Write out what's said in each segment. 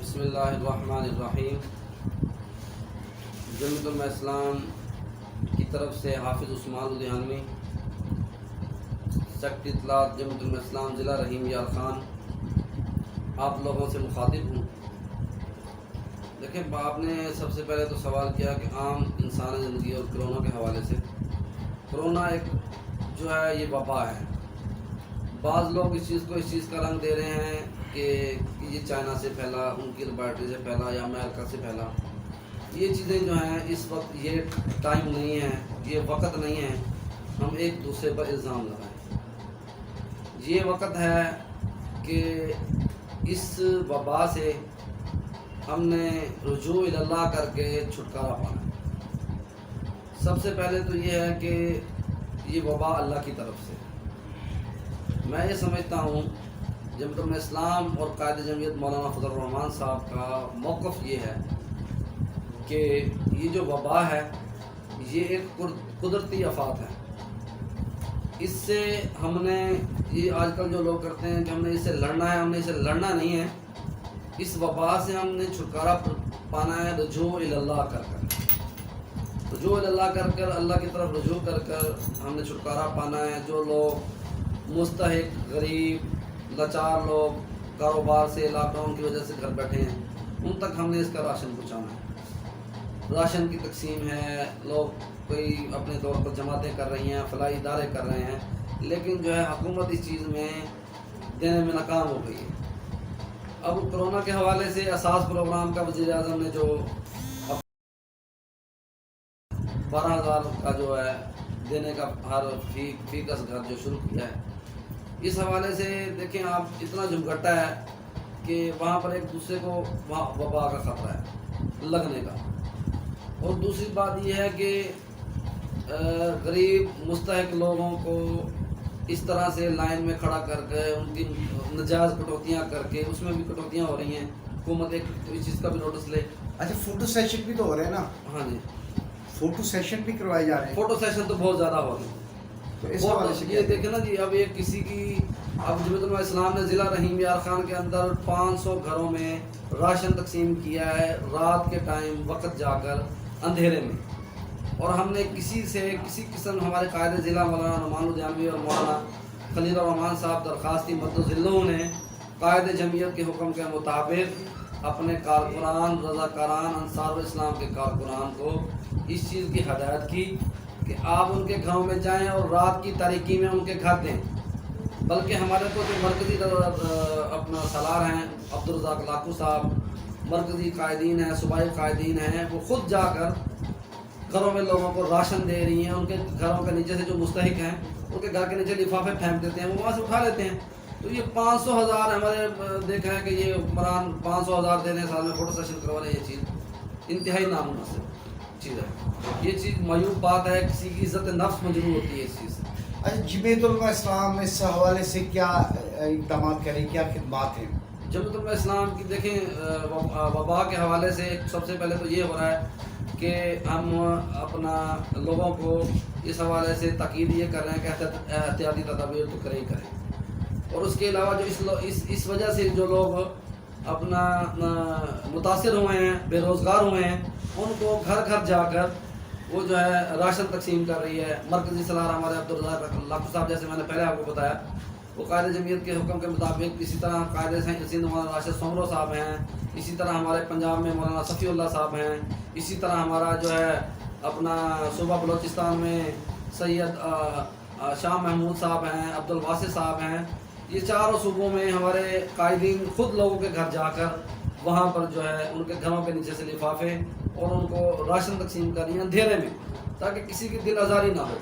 بسم اللہ الرحمن الرحیم۔ جمعیت علماء اسلام کی طرف سے حافظ عثمان لدھیانوی، سیکرٹری اطلاعات جمعیت علماء اسلام ضلع رحیم یار خان، آپ لوگوں سے مخاطب ہوں۔ دیکھیں، آپ نے سب سے پہلے تو سوال کیا کہ عام انسانی زندگی اور کرونا کے حوالے سے۔ کرونا ایک جو ہے یہ وبا ہے۔ بعض لوگ اس چیز کا رنگ دے رہے ہیں کہ یہ چائنا سے پھیلا، ان کی لیبارٹری سے پھیلا یا امریکہ سے پھیلا۔ یہ چیزیں جو ہیں اس وقت یہ ٹائم نہیں ہے، یہ وقت نہیں ہے ہم ایک دوسرے پر الزام لگائیں۔ یہ وقت ہے کہ اس وبا سے ہم نے رجوع اللہ کر کے چھٹکارا پانا ہے۔ سب سے پہلے تو یہ ہے کہ یہ وبا اللہ کی طرف سے۔ میں یہ سمجھتا ہوں جمعیت علماء اسلام اور قائد جمعیت مولانا فضل الرحمان صاحب کا موقف یہ ہے کہ یہ جو وبا ہے یہ ایک قدرتی آفات ہے۔ اس سے ہم نے یہ آج کل جو لوگ کرتے ہیں کہ ہم نے اس سے لڑنا ہے، ہم نے اسے لڑنا نہیں ہے۔ اس وبا سے ہم نے چھٹکارا پانا ہے رجوع اللہ کر کر، رجوع اللہ کر کر، اللہ کی طرف رجوع کر کر ہم نے چھٹکارا پانا ہے۔ جو لوگ مستحق، غریب، لاچار لوگ کاروبار سے، لاک ڈاؤن کی وجہ سے گھر بیٹھے ہیں، ان تک ہم نے اس کا راشن پہنچانا ہے۔ راشن کی تقسیم ہے، لوگ کوئی اپنے طور پر جماعتیں کر رہی ہیں، فلاحی ادارے کر رہے ہیں، لیکن جو ہے حکومت اس چیز میں دینے میں ناکام ہو گئی ہے۔ اب کرونا کے حوالے سے اساس پروگرام کا وزیر اعظم نے جو 12,000 کا جو ہے دینے کا ہر فی کس گھر جو شروع کیا ہے، اس حوالے سے دیکھیں آپ اتنا جھمگھٹا ہے کہ وہاں پر ایک دوسرے کو وبا کا خطرہ ہے لگنے کا۔ اور دوسری بات یہ ہے کہ غریب مستحق لوگوں کو اس طرح سے لائن میں کھڑا کر کے ان کی نجائز کٹوتیاں کر کے، اس میں بھی کٹوتیاں ہو رہی ہیں، حکومت ایک اس چیز کا بھی نوٹس لے۔ اچھا، فوٹو سیشن بھی تو ہو رہے ہیں نا؟ ہاں جی، فوٹو سیشن بھی کروائے جا رہے ہیں۔ فوٹو سیشن تو بہت زیادہ ہو رہے ہیں۔ تو اس حوالے سے یہ دیکھیں نا جی، اب ایک کسی کی اب جمعیت علماء اسلام نے ضلع رحیم یار خان کے اندر 500 گھروں میں راشن تقسیم کیا ہے، رات کے ٹائم وقت جا کر اندھیرے میں۔ اور ہم نے کسی قسم ہمارے قائد ضلع مولانا نعمان لدھیانوی اور مولانا خلیل الرحمان صاحب درخواستی مدذلوں نے قائد جمعیت کے حکم کے مطابق اپنے کارکنان، رضاکاران، انصار الاسلام کے کارکنان کو اس چیز کی ہدایت کی کہ آپ ان کے گھروں میں جائیں اور رات کی تاریکی میں ان کے گھر دیں۔ بلکہ ہمارے تو جو مرکزی اپنا سالار ہیں عبدالرزاق لاکھو صاحب، مرکزی قائدین ہیں، صوبائی قائدین ہیں، وہ خود جا کر گھروں میں لوگوں کو راشن دے رہی ہیں۔ ان کے گھروں کے نیچے سے جو مستحق ہیں ان کے گھر کے نیچے لفافے پھینک دیتے ہیں، وہ وہاں سے اٹھا لیتے ہیں۔ تو یہ 500,000 ہمارے دیکھا ہے کہ یہ حکمران 500,000 دینے سال میں فوٹو سیشن کروا رہے ہیں۔ یہ چیز انتہائی نامناسب چیز ہے، یہ چیز معیوب بات ہے، کسی کی عزت نفس مجروح ہوتی ہے اس چیز سے۔ اچھا، جمعیت علماء اسلام اس حوالے سے کیا اقدامات کریں، کیا خدمات ہیں؟ جمعیت علماء اسلام کی دیکھیں وبا کے حوالے سے سب سے پہلے تو یہ ہو رہا ہے کہ ہم اپنا لوگوں کو اس حوالے سے تاکید یہ کر رہے ہیں کہ احتیاطی تدابیر تو کریں ہی کریں۔ اور اس کے علاوہ جو اس وجہ سے جو لوگ اپنا متاثر ہوئے ہیں، بے روزگار ہوئے ہیں، ان کو گھر گھر جا کر وہ جو ہے راشن تقسیم کر رہی ہے۔ مرکزی سالار ہمارے عبدالرزاق لاکھو صاحب، جیسے میں نے پہلے آپ کو بتایا، وہ قائد جمعیت کے حکم کے مطابق، اسی طرح قائد سندھ مولانا راشد سومرو صاحب ہیں، اسی طرح ہمارے پنجاب میں مولانا صفی اللہ صاحب ہیں، اسی طرح ہمارا جو ہے اپنا صوبہ بلوچستان میں سید شاہ محمود صاحب ہیں، عبدالواسع صاحب ہیں۔ یہ چاروں صوبوں میں ہمارے قائدین خود لوگوں کے گھر جا کر وہاں پر جو ہے ان کے گھروں کے نیچے سے لفافے اور ان کو راشن تقسیم کر رہی ہیں اندھیرے میں، تاکہ کسی کی دل آزاری نہ ہو۔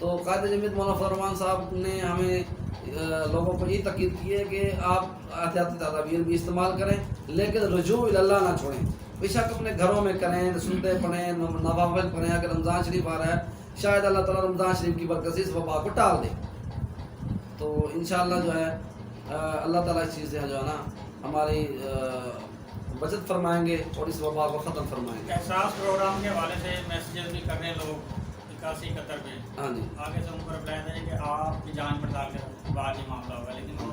تو قائد جمعیت مولانا فضل الرحمان صاحب نے ہمیں لوگوں کو یہ تاکید کی ہے کہ آپ احتیاطی تدابیر بھی استعمال کریں، لیکن رجوع اللہ نہ چھوڑیں۔ بے شک اپنے گھروں میں کریں، سنتے پڑھیں، نوافل پڑھیں۔ اگر رمضان شریف آ رہا ہے، شاید اللہ تعالیٰ رمضان شریف کی برکت سے اس وبا کو ٹال دے۔ تو انشاءاللہ جو ہے اللہ تعالیٰ اس چیز سے جو ہے نا ہماری بچت فرمائیں گے اور اس وبا کو ختم فرمائیں گے۔ احساس پروگرام کے حوالے سے میسیجز بھی کر رہے ہیں لوگ 81 71 پہ۔ ہاں جی، آگے سے ان کو رپلائی دیں کہ آپ کی جانچ پڑتال کے بعد یہ معاملہ ہوگا، لیکن وہ